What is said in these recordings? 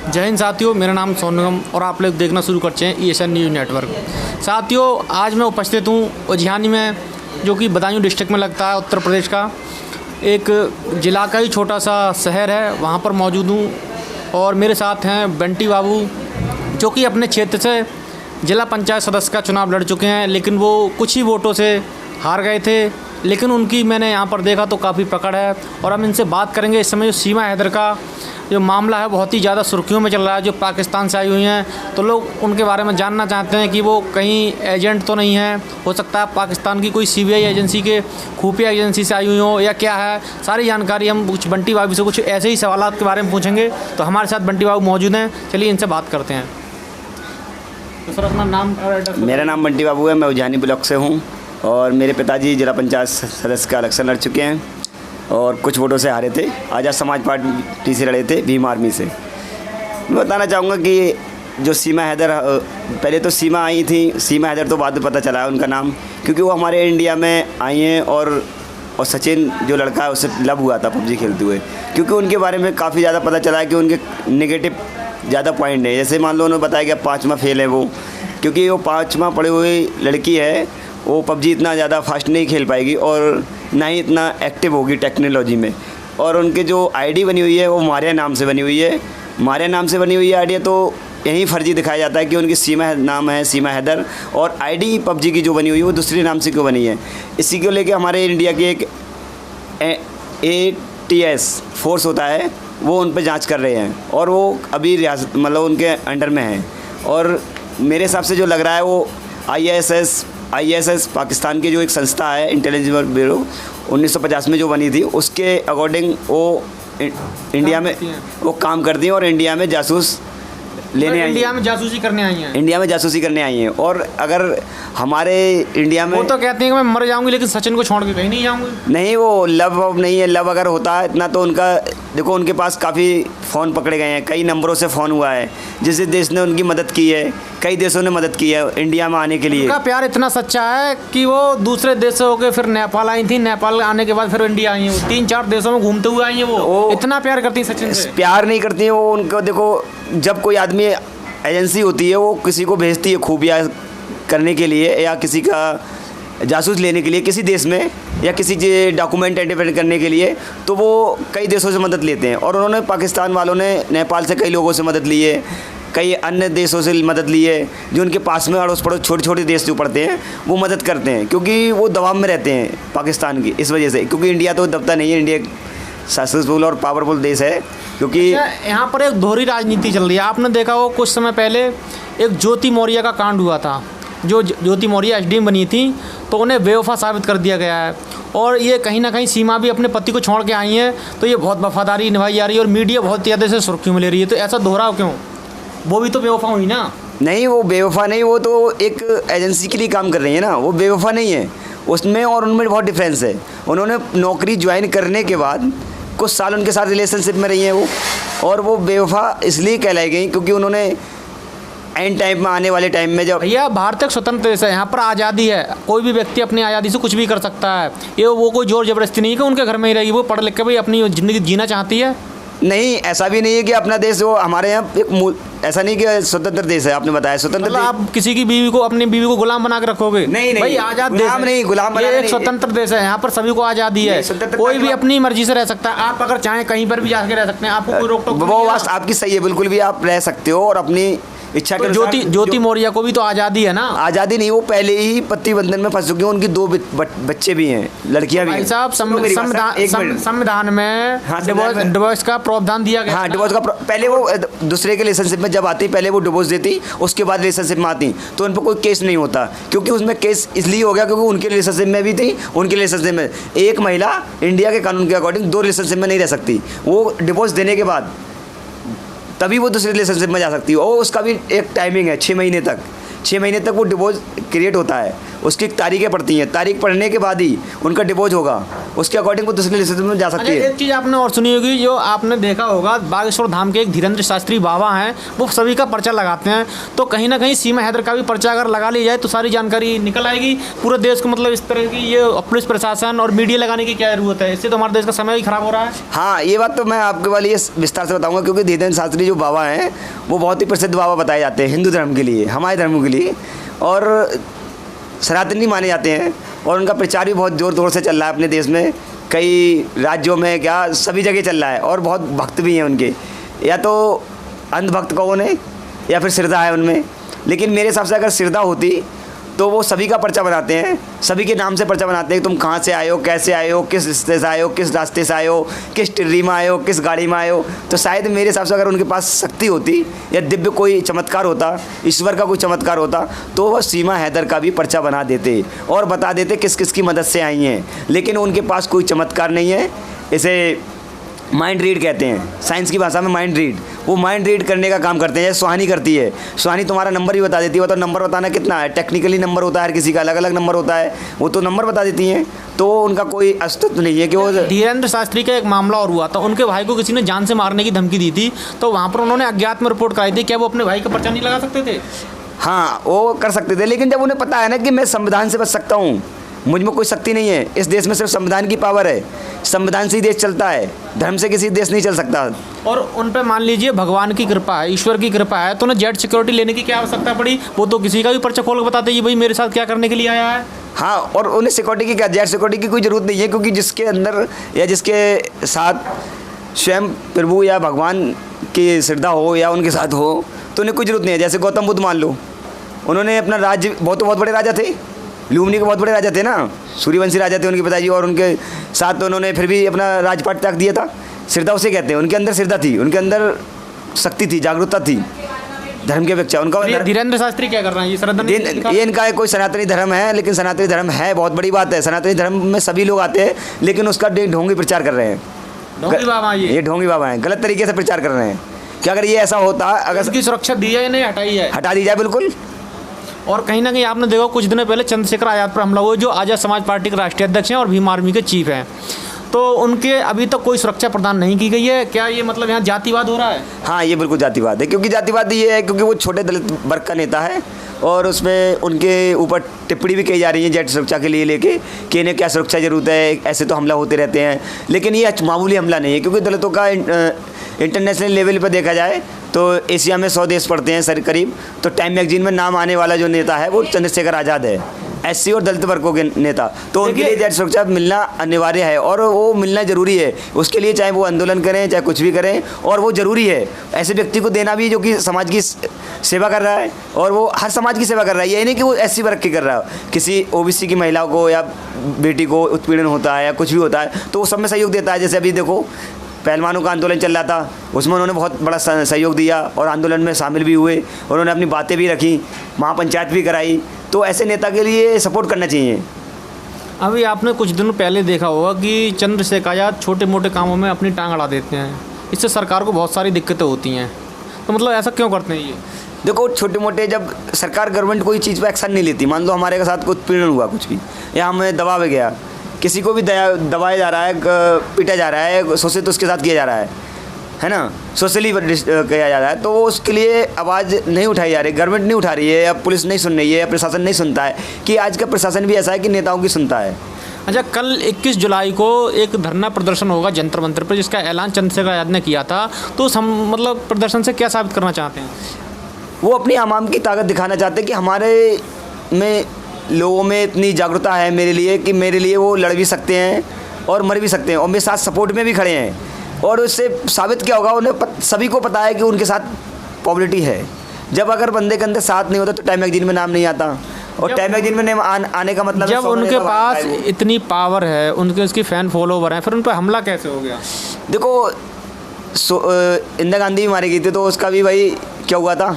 जय हिंद साथियों, मेरा नाम सोनू निगम और आप लोग देखना शुरू करते हैं ESN न्यूज़ नेटवर्क। साथियों, आज मैं उपस्थित हूँ उज्जैनी में, जो कि बदायूं डिस्ट्रिक्ट में लगता है, उत्तर प्रदेश का एक ज़िला का ही छोटा सा शहर है। वहाँ पर मौजूद हूँ और मेरे साथ हैं बंटी बाबू, जो कि अपने क्षेत्र से जिला पंचायत सदस्य का चुनाव लड़ चुके हैं, लेकिन वो कुछ ही वोटों से हार गए थे। लेकिन उनकी मैंने यहाँ पर देखा तो काफ़ी पकड़ है और हम इनसे बात करेंगे। इस समय जो सीमा हैदर का जो मामला है बहुत ही ज़्यादा सुर्खियों में चल रहा है, जो पाकिस्तान से आई हुई हैं, तो लोग उनके बारे में जानना चाहते हैं कि वो कहीं एजेंट तो नहीं है। हो सकता है पाकिस्तान की कोई CBI एजेंसी के खुफिया एजेंसी से आई हुई हो या क्या है। सारी जानकारी हम कुछ बंटी बाबू से कुछ ऐसे ही सवाल के बारे में पूछेंगे। तो हमारे साथ बंटी बाबू मौजूद हैं, चलिए इनसे बात करते हैं। तो सर, अपना नाम और एड्रेस। मेरा नाम बंटी बाबू है, मैं उज्जैनी ब्लॉक से हूँ और मेरे पिताजी जिला पंचायत सदस्य का इलेक्शन लड़ चुके हैं और कुछ वोटों से हारे थे। आज़ाद समाज पार्टी से लड़े थे, भीम आर्मी से। मैं बताना चाहूँगा कि जो सीमा हैदर, पहले तो सीमा आई थी, सीमा हैदर तो बाद में पता चला है उनका नाम, क्योंकि वो हमारे इंडिया में आई हैं और सचिन जो लड़का है उससे लव हुआ था PUBG खेलते हुए। क्योंकि उनके बारे में काफ़ी ज़्यादा पता चला है कि उनके नेगेटिव ज़्यादा पॉइंट है। जैसे मान लो उन्होंने बताया कि 5वां फेल है वो, क्योंकि वो 5वां पढ़ी हुई लड़की है, वो PUBG इतना ज़्यादा फास्ट नहीं खेल पाएगी और ना ही इतना एक्टिव होगी टेक्नोलॉजी में। और उनके जो ID बनी हुई है वो मारिया नाम से बनी हुई है, मारिया नाम से बनी हुई है आईडी। तो यही फर्जी दिखाया जाता है कि उनकी सीमा नाम है सीमा हैदर और ID PUBG की जो बनी हुई है वो दूसरे नाम से क्यों बनी है। इसी को लेके हमारे इंडिया की एक ATS फोर्स होता है, वो उन पर जांच कर रहे हैं और वो अभी रियासत मतलब उनके अंडर में है। और मेरे हिसाब से जो लग रहा है वो ISS पाकिस्तान की जो एक संस्था है, इंटेलिजेंस ब्यूरो, 1950 में जो बनी थी, उसके अकॉर्डिंग वो इंडिया में वो काम करती हैं और इंडिया में जासूस लेने आई, इंडिया में जासूसी करने आई हैं। इंडिया में जासूसी करने आई हैं। और अगर हमारे इंडिया में, वो तो कहते हैं कि मैं मर जाऊंगी लेकिन सचिन को छोड़ के कहीं नहीं जाऊंगी। नहीं, वो लव नहीं है। लव अगर होता है इतना तो उनका, देखो उनके पास काफ़ी फ़ोन पकड़े गए हैं, कई नंबरों से फ़ोन हुआ है, जिस देश ने उनकी मदद की है, कई देशों ने मदद की है इंडिया में आने के लिए। उनका प्यार इतना सच्चा है कि वो दूसरे देश से होकर फिर नेपाल आई थी, नेपाल आने के बाद फिर इंडिया आई हैं। वो 3-4 देशों में घूमते हुए आई हैं। वो इतना प्यार करती हैं सचिन से। प्यार नहीं करती हैं वो। उनको देखो, जब कोई आदमी एजेंसी होती है वो किसी को भेजती है खुफिया करने के लिए या किसी का जासूस लेने के लिए किसी देश में, या किसी डॉक्यूमेंट आइडेंटिफाई करने के लिए, तो वो कई देशों से मदद लेते हैं। और उन्होंने, पाकिस्तान वालों ने नेपाल से कई लोगों से मदद ली है, कई अन्य देशों से मदद ली है। जो उनके पास में अड़ोस पड़ोस छोटे छोटे देश जो पड़ते हैं वो मदद करते हैं, क्योंकि वो दबाव में रहते हैं पाकिस्तान की इस वजह से। क्योंकि इंडिया तो दबता नहीं है, इंडिया सक्सेसफुल और पावरफुल देश है। क्योंकि यहाँ पर एक दोहरी राजनीति चल रही है। आपने देखा हो कुछ समय पहले एक ज्योति मौर्य का कांड हुआ था। जो ज्योति मौर्य SDM बनी थी तो उन्हें बेवफा साबित कर दिया गया है। और ये कहीं ना कहीं सीमा भी अपने पति को छोड़ के आई हैं, तो ये बहुत वफादारी निभाई जा रही है और मीडिया बहुत ज़्यादा से सुर्खियों में ले रही है। तो ऐसा दोहराव क्यों? वो भी तो बेवफा हुई ना। नहीं, वो बेवफा नहीं, वो तो एक एजेंसी के लिए काम कर रही है ना, वो बेवफा नहीं है। उसमें और उनमें बहुत डिफरेंस है। उन्होंने नौकरी ज्वाइन करने के बाद कुछ साल उनके साथ रिलेशनशिप में रही हैं वो, और वो बेवफा इसलिए कहलाई गई क्योंकि उन्होंने एंड टाइम में, आने वाले टाइम में, जब भैया भारत एक स्वतंत्र देश है, यहाँ पर आज़ादी है, कोई भी व्यक्ति अपनी आज़ादी से कुछ भी कर सकता है। ये वो कोई जोर जबरदस्ती नहीं है कि उनके घर में ही रहेगी। वो पढ़ लिख के भाई अपनी ज़िंदगी जीना चाहती है। नहीं, ऐसा भी नहीं है कि अपना देश, वो हमारे यहाँ एक ऐसा नहीं कि स्वतंत्र देश है। आपने बताया स्वतंत्र देश। आप किसी की बीवी को, अपनी बीवी को गुलाम बना के रखोगे? नहीं, भाई आज़ाद देश गुलाम नहीं, गुलाम बनाना ये एक नहीं। स्वतंत्र देश है, यहाँ पर सभी को आज़ादी है। कोई भी अपनी मर्जी से रह सकता है। आप अगर चाहें कहीं पर भी जाके रह सकते हैं, आपको कोई रोक टोक नहीं है। वो बात आपकी सही है, बिल्कुल भी आप रह सकते हो और अपनी इच्छा के अनुसार। ज्योति मौर्य को भी तो आज़ादी है ना। आज़ादी नहीं, वो पहले ही पति बंधन में फंस चुकी हैं। उनकी 2 बच्चे भी हैं, लड़कियां भी हैं। साहब, संविधान में डिवोर्स का प्रावधान दिया गया। हाँ, डिवोर्स का पहले वो दूसरे के रिलेशनशिप में जब आती, पहले वो डिवोर्स देती, उसके बाद रिलेशनशिप में आती, तो उन पर कोई केस नहीं होता। क्योंकि उसमें केस इसलिए हो गया क्योंकि उनके रिलेशनशिप में भी थी, उनके रिलेशनशिप में एक महिला इंडिया के कानून के अकॉर्डिंग 2 रिलेशनशिप में नहीं रह सकती। वो डिवोर्स देने के बाद तभी वो दूसरे रिलेशनशिप में जा सकती है। और उसका भी एक टाइमिंग है, 6 महीने तक। 6 महीने तक वो डिवोर्स क्रिएट होता है। उसकी तारीखें पड़ती हैं, तारीख पढ़ने के बाद ही उनका डिवोर्स होगा, उसके अकॉर्डिंग वो दूसरी लिस्ट में जा सकती है। एक चीज़ आपने और सुनी होगी, जो आपने देखा होगा, बागेश्वर धाम के एक धीरेन्द्र शास्त्री बाबा हैं, वो सभी का पर्चा लगाते हैं। तो कहीं ना कहीं सीमा हैदर का भी पर्चा अगर लगा ली जाए तो सारी जानकारी निकल आएगी पूरे देश को। मतलब इस तरह की ये पुलिस प्रशासन और मीडिया लगाने की क्या जरूरत है? इससे तो हमारे देश का समय भी खराब हो रहा है। हाँ, ये बात तो मैं आपके वाली विस्तार से बताऊंगा, क्योंकि धीरेन्द्र शास्त्री जो बाबा हैं वो बहुत ही प्रसिद्ध बाबा बताए जाते हैं हिंदू धर्म के लिए, हमारे धर्म के लिए, और सनातनी माने जाते हैं। और उनका प्रचार भी बहुत ज़ोर तोर से चल रहा है अपने देश में, कई राज्यों में, क्या सभी जगह चल रहा है। और बहुत भक्त भी हैं उनके, या तो अंधभक्त कहो उन्हें या फिर श्रद्धा है उनमें। लेकिन मेरे हिसाब से अगर श्रद्धा होती तो वो सभी का पर्चा बनाते हैं, सभी के नाम से पर्चा बनाते हैं। तुम कहाँ से आए हो, कैसे आए हो, किस रिश्ते से आए हो, किस रास्ते से आए हो, किस टिर्री में आए हो, किस गाड़ी में आए हो। तो शायद मेरे हिसाब से अगर उनके पास शक्ति होती या दिव्य कोई चमत्कार होता, ईश्वर का कोई चमत्कार होता, तो वह सीमा हैदर का भी पर्चा बना देते और बता देते किस किस की मदद से आई हैं। लेकिन उनके पास कोई चमत्कार नहीं है। इसे माइंड रीड कहते हैं, साइंस की भाषा में माइंड रीड। वो माइंड रीड करने का काम करते हैं, जैसे सुहानी करती है। सुहानी तुम्हारा नंबर भी बता देती है। वो तो नंबर बताना कितना है, टेक्निकली नंबर होता है, हर किसी का अलग अलग नंबर होता है, वो तो नंबर बता देती हैं। तो उनका कोई अस्तित्व नहीं है कि वो। धीरेन्द्र शास्त्री का एक मामला और हुआ था, उनके भाई को किसी ने जान से मारने की धमकी दी थी, तो वहाँ पर उन्होंने अज्ञात में रिपोर्ट कराई थी। क्या वो अपने भाई का पर्चा नहीं लगा सकते थे? हाँ, वो कर सकते थे, लेकिन जब उन्हें पता है ना कि मैं संविधान से बच सकता हूँ, मुझ में कोई शक्ति नहीं है, इस देश में सिर्फ संविधान की पावर है, संविधान से ही देश चलता है, धर्म से किसी देश नहीं चल सकता। और उन पे मान लीजिए भगवान की कृपा है, ईश्वर की कृपा है, तो उन्हें जेड सिक्योरिटी लेने की क्या आवश्यकता पड़ी? वो तो किसी का भी पर्चा खोल के बताते ये भाई मेरे साथ क्या करने के लिए आया है। हाँ, और उन्हें सिक्योरिटी की क्या, जेड सिक्योरिटी की कोई ज़रूरत नहीं है, क्योंकि जिसके अंदर या जिसके साथ स्वयं प्रभु या भगवान की श्रद्धा हो या उनके साथ हो, तो उन्हें कोई ज़रूरत नहीं है। जैसे गौतम बुद्ध मान लो, उन्होंने अपना राज्य, बहुत बड़े राजा थे, लुम्बिनी के बहुत बड़े राजा थे ना, सूर्यवंशी राजा थे उनके पिताजी, और उनके साथ तो उन्होंने फिर भी अपना राजपाट त्याग दिया था। श्रद्धा उसे कहते हैं, उनके अंदर श्रद्धा थी, उनके अंदर शक्ति थी, जागरूकता थी धर्म की अपेक्षा। उनका धीरेन्द्र शास्त्री क्या कर रहे हैं? ये श्रद्धा ये इनका एक कोई सनातनी धर्म है, लेकिन सनातनी धर्म है, बहुत बड़ी बात है, सनातनी धर्म में सभी लोग आते हैं, लेकिन उसका ढोंगी प्रचार कर रहे हैं। ढोंगी बाबा, ये ढोंगी बाबा हैं, गलत तरीके से प्रचार कर रहे हैं। कि अगर ये ऐसा होता, अगर इसकी सुरक्षा दी जाए, नहीं हटाई जाए, हटा दी जाए बिल्कुल। और कहीं ना कहीं आपने देखा कुछ दिनों पहले चंद्रशेखर आज़ाद पर हमला हुआ, जो आज़ाद समाज पार्टी के राष्ट्रीय अध्यक्ष हैं और भीम आर्मी के चीफ हैं, तो उनके अभी तक कोई सुरक्षा प्रदान नहीं की गई है। क्या ये मतलब यहाँ जातिवाद हो रहा है? हाँ, ये बिल्कुल जातिवाद है, क्योंकि जातिवाद ये है क्योंकि वो छोटे दलित वर्ग का नेता है, और उसमें उनके ऊपर टिप्पणी भी की जा रही है जेट सुरक्षा के लिए लेके कि इन्हें क्या सुरक्षा जरूरत है, ऐसे तो हमला होते रहते हैं। लेकिन ये मामूली हमला नहीं है, क्योंकि दलितों का इंटरनेशनल लेवल पर देखा जाए तो एशिया में 100 देश पड़ते हैं सर करीब। तो टाइम मैगजीन में नाम आने वाला जो नेता है वो चंद्रशेखर आज़ाद है, एससी और दलित वर्गों के नेता। तो उनके लिए जेट सुरक्षा मिलना अनिवार्य है, और वो मिलना ज़रूरी है। उसके लिए चाहे वो आंदोलन करें, चाहे कुछ भी करें, और वो ज़रूरी है ऐसे व्यक्ति को देना भी जो कि समाज की सेवा कर रहा है, और वो हर समाज की सेवा कर रहा है। ये नहीं कि वो एससी वर्ग की कर रहा है, किसी ओबीसी की महिला को या बेटी को उत्पीड़न होता है या कुछ भी होता है तो वो सब में सहयोग देता है। जैसे अभी देखो पहलवानों का आंदोलन चल रहा था, उसमें उन्होंने बहुत बड़ा सहयोग दिया और आंदोलन में शामिल भी हुए, उन्होंने अपनी बातें भी रखी, महापंचायत भी कराई। तो ऐसे नेता के लिए सपोर्ट करना चाहिए। अभी आपने कुछ दिनों पहले देखा होगा कि चंद्रशेखर आज़ाद छोटे मोटे कामों में अपनी टांग अड़ा देते हैं, इससे सरकार को बहुत सारी दिक्कतें होती हैं। तो मतलब ऐसा क्यों करते हैं ये? देखो, छोटे मोटे जब सरकार गवर्नमेंट कोई चीज़ पर एक्शन नहीं लेती, मान लो हमारे साथ कुछ उत्पीड़न हुआ कुछ भी, या हमें दबाव गया, किसी को भी दबाया जा रहा है, पीटा जा रहा है, शोषित उसके साथ किया जा रहा है ना, सोशली किया जा रहा है, तो वो उसके लिए आवाज़ नहीं उठाई जा रही, गवर्नमेंट नहीं उठा रही है, या पुलिस नहीं सुन रही है, या प्रशासन नहीं सुनता है। कि आज का प्रशासन भी ऐसा है कि नेताओं की सुनता है। अच्छा, कल 21 जुलाई को एक धरना प्रदर्शन होगा जंतर मंतर पर, जिसका ऐलान चंद्रशेखर आज़ाद ने किया था। तो मतलब प्रदर्शन से क्या साबित करना चाहते हैं? वो अपनी आवाम की ताकत दिखाना चाहते हैं कि हमारे में लोगों में इतनी जागरूकता है मेरे लिए कि मेरे लिए वो लड़ भी सकते हैं और मर भी सकते हैं, और मेरे साथ सपोर्ट में भी खड़े हैं। और उससे साबित क्या होगा, उन्हें सभी को पता है कि उनके साथ पॉपुलरिटी है। जब अगर बंदे के अंदर साथ नहीं होता तो टाइम मैगजीन में नाम नहीं आता, और टाइम मैगजीन में आने का मतलब जब उनके पास इतनी पावर है, उनके उसकी फ़ैन फॉलोवर हैं, फिर उन पर हमला कैसे हो गया? देखो, इंदिरा गांधी भी मारी गई थी, तो उसका भी भाई क्या हुआ था,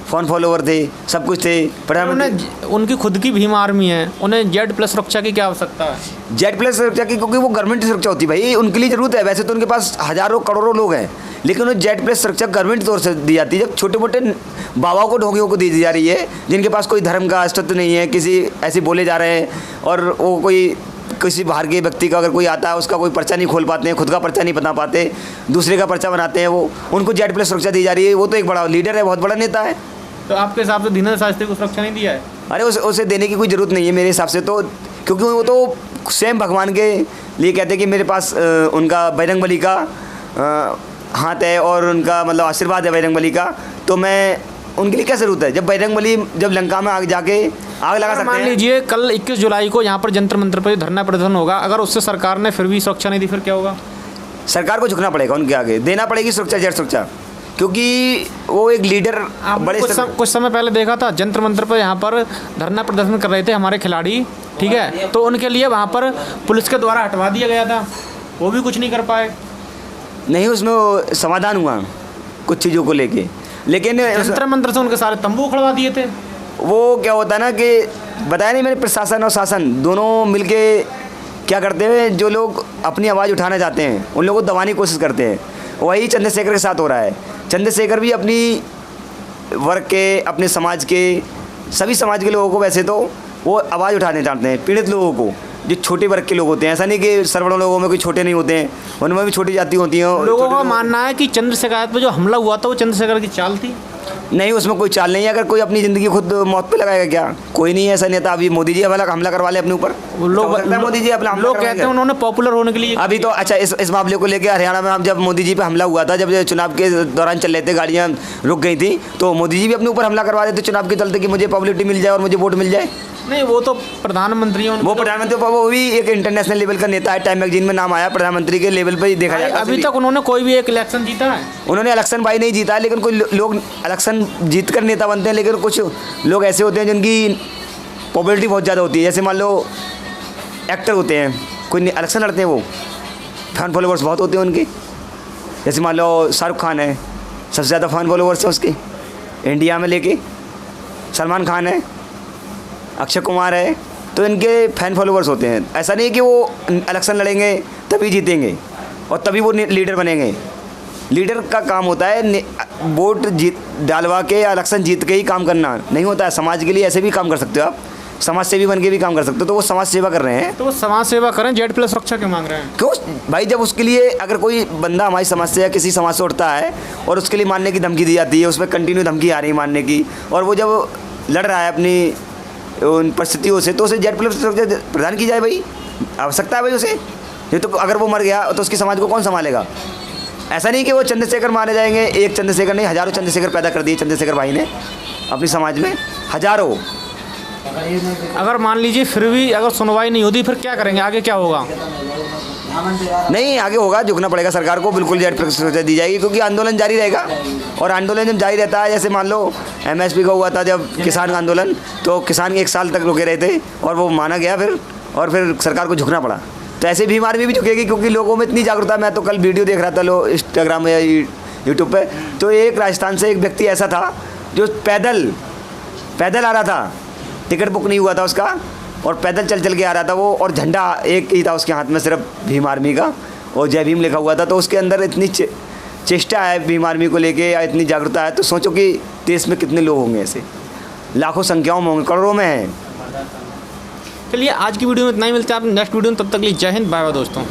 फ़ोन फॉलोवर थे, सब कुछ थे। उन्हें उनकी खुद की भीम आर्मी है, उन्हें Z+ सुरक्षा की क्या आवश्यकता है? Z+ सुरक्षा की, क्योंकि वो गवर्नमेंट की सुरक्षा होती है भाई, उनके लिए ज़रूरत है। वैसे तो उनके पास हज़ारों करोड़ों लोग हैं, लेकिन उन्हें Z+ सुरक्षा गवर्नमेंट की तौर से दी जाती है। जब छोटे मोटे बाबाओं को, ढोंगियों को दी जा रही है, जिनके पास कोई धर्म का अस्तित्व नहीं है, किसी ऐसे बोले जा रहे हैं, और वो कोई किसी बाहर के व्यक्ति का अगर कोई आता है, उसका कोई पर्चा नहीं खोल पाते हैं, खुद का पर्चा नहीं बना पाते, दूसरे का पर्चा बनाते हैं, वो उनको Z+ सुरक्षा दी जा रही है। वो तो एक बड़ा लीडर है, बहुत बड़ा नेता है। तो आपके हिसाब से धीरेन्द्र शास्त्री को सुरक्षा नहीं दिया है? अरे उसे देने की कोई ज़रूरत नहीं है मेरे हिसाब से तो, क्योंकि वो तो स्वयं भगवान के लिए कहते हैं कि मेरे पास उनका बजरंगबली का हाथ है और उनका मतलब आशीर्वाद है बजरंगबली का, तो मैं उनके लिए क्या ज़रूरत है? जब बजरंगबली जब लंका में आग जाके आग लगा सकते हैं। मान लीजिए कल 21 जुलाई को यहाँ पर जंतर मंतर पर धरना प्रदर्शन होगा, अगर उससे सरकार ने फिर भी सुरक्षा नहीं दी, फिर क्या होगा? सरकार को झुकना पड़ेगा, उनके आगे देना पड़ेगी सुरक्षा, Z सुरक्षा, क्योंकि वो एक लीडर बड़े कुछ समय पहले देखा था जंतर मंतर पर यहाँ पर धरना प्रदर्शन कर रहे थे हमारे खिलाड़ी, ठीक है, तो उनके लिए वहाँ पर पुलिस के द्वारा हटवा दिया गया था, वो भी कुछ नहीं कर पाए। नहीं, उसमें समाधान हुआ कुछ चीज़ों को लेके, लेकिन जंतर मंतर से उनके सारे तंबू उखड़वा दिए थे। वो क्या होता है ना कि बताया नहीं मैंने, प्रशासन और शासन दोनों मिलके क्या करते हैं, जो लोग अपनी आवाज़ उठाना चाहते हैं उन लोगों को दबाने की कोशिश करते हैं। वही चंद्रशेखर के साथ हो रहा है। चंद्रशेखर भी अपनी वर्ग के, अपने समाज के, सभी समाज के लोगों को वैसे तो वो आवाज़ उठाने चाहते हैं, पीड़ित लोगों को, जो छोटे वर्ग के लोग होते हैं। ऐसा नहीं कि सर्वण लोगों में कोई छोटे नहीं होते हैं, उनमें भी छोटी जाति होती हैं। लोगों का मानना है कि चंद्रशेखर पर जो हमला हुआ था वो चंद्रशेखर की चाल थी। नहीं, उसमें कोई चाल नहीं है। अगर कोई अपनी ज़िंदगी खुद मौत पे लगाएगा क्या? कोई नहीं है ऐसा नेता। अभी मोदी जी हमला करवा ले अपने ऊपर, मोदी जी अपना लोग कहते हैं उन्होंने पॉपुलर होने के लिए अभी तो। अच्छा, इस मामले को लेकर हरियाणा में हम जब मोदी जी पे हमला हुआ था, जब चुनाव के दौरान चल रहे थे, गाड़ियाँ रुक गई थी, तो मोदी जी भी अपने ऊपर हमला करवा देते चुनाव के चलते कि मुझे पब्लिसिटी मिल जाए और मुझे वोट मिल जाए। नहीं, वो तो प्रधानमंत्री हैं। वो प्रधानमंत्री, वो भी एक इंटरनेशनल लेवल का नेता है। टाइम मैगजीन में नाम आया, प्रधानमंत्री के लेवल पर ही देखा जाता है। अभी तक उन्होंने कोई भी एक इलेक्शन जीता है? उन्होंने इलेक्शन भाई नहीं जीता, लेकिन कोई लोग इलेक्शन जीत कर नेता बनते हैं, लेकिन कुछ लोग ऐसे होते हैं जिनकी पॉपुलरिटी बहुत ज़्यादा होती है। जैसे मान लो एक्टर होते हैं, कोई इलेक्शन लड़ते हैं, वो फैन फॉलोवर्स बहुत होते हैं उनके। जैसे मान लो शाहरुख खान है, सबसे ज़्यादा फैन फॉलोवर्स है उसके इंडिया में, लेके सलमान खान है, अक्षय कुमार है, तो इनके फैन फॉलोवर्स होते हैं। ऐसा नहीं कि वो इलेक्शन लड़ेंगे तभी जीतेंगे और तभी वो लीडर बनेंगे। लीडर का काम होता है वोट जीत डालवा के या इलेक्शन जीत के ही काम करना नहीं होता है। समाज के लिए ऐसे भी काम कर सकते हो आप, समाज सेवी बन के भी काम कर सकते हो। तो वो समाज सेवा कर रहे हैं, तो वो समाज सेवा करें, Z+ सुरक्षा क्यों मांग रहे हैं? क्यों भाई? जब उसके लिए अगर कोई बंदा हमारी समाज से या किसी समाज से उठता है और उसके लिए मारने की धमकी दी जाती है, उसमें कंटिन्यू धमकी आ रही है मारने की, और वो जब लड़ रहा है अपनी उन परिस्थितियों से, तो उसे Z+ सुरक्षा प्रदान की जाए भाई। आवश्यकता है भाई उसे। ये तो अगर वो मर गया तो उसकी समाज को कौन संभालेगा? ऐसा नहीं कि वो चंद्रशेखर मारे जाएंगे। एक चंद्रशेखर नहीं, हज़ारों चंद्रशेखर पैदा कर दिए चंद्रशेखर भाई ने अपनी समाज में, हज़ारों। अगर मान लीजिए फिर भी अगर सुनवाई नहीं होती, फिर क्या करेंगे? आगे क्या होगा? नहीं, आगे होगा, झुकना पड़ेगा सरकार को। बिल्कुल Z+ सुरक्षा दी जाएगी, क्योंकि आंदोलन जारी रहेगा। और आंदोलन जब जारी रहता है, जैसे मान लो MSP का हुआ था जब किसान का आंदोलन, तो किसान 1 साल तक रुके रहे थे और वो माना गया फिर, और फिर सरकार को झुकना पड़ा। तो ऐसे भीम आर्मी भी झुकेगी, क्योंकि लोगों में इतनी जागरूकता। मैं तो कल वीडियो देख रहा था इंस्टाग्राम में या यूट्यूब पे, तो एक राजस्थान से एक व्यक्ति ऐसा था जो पैदल आ रहा था, टिकट बुक नहीं हुआ था उसका, और पैदल चल के आ रहा था वो, और झंडा एक ही था उसके हाथ में, सिर्फ भीम आर्मी का, और जय भीम लिखा हुआ था। तो उसके अंदर इतनी चेष्टा है भीम आर्मी को लेके, या इतनी जागरूकता है, तो सोचो कि देश में कितने लोग होंगे ऐसे, लाखों संख्याओं में होंगे, करोड़ों में हैं। चलिए, आज की वीडियो में इतना ही। मिलते हैं आप नेक्स्ट वीडियो में, तब तक के लिए जय हिंद, बाय बाय दोस्तों।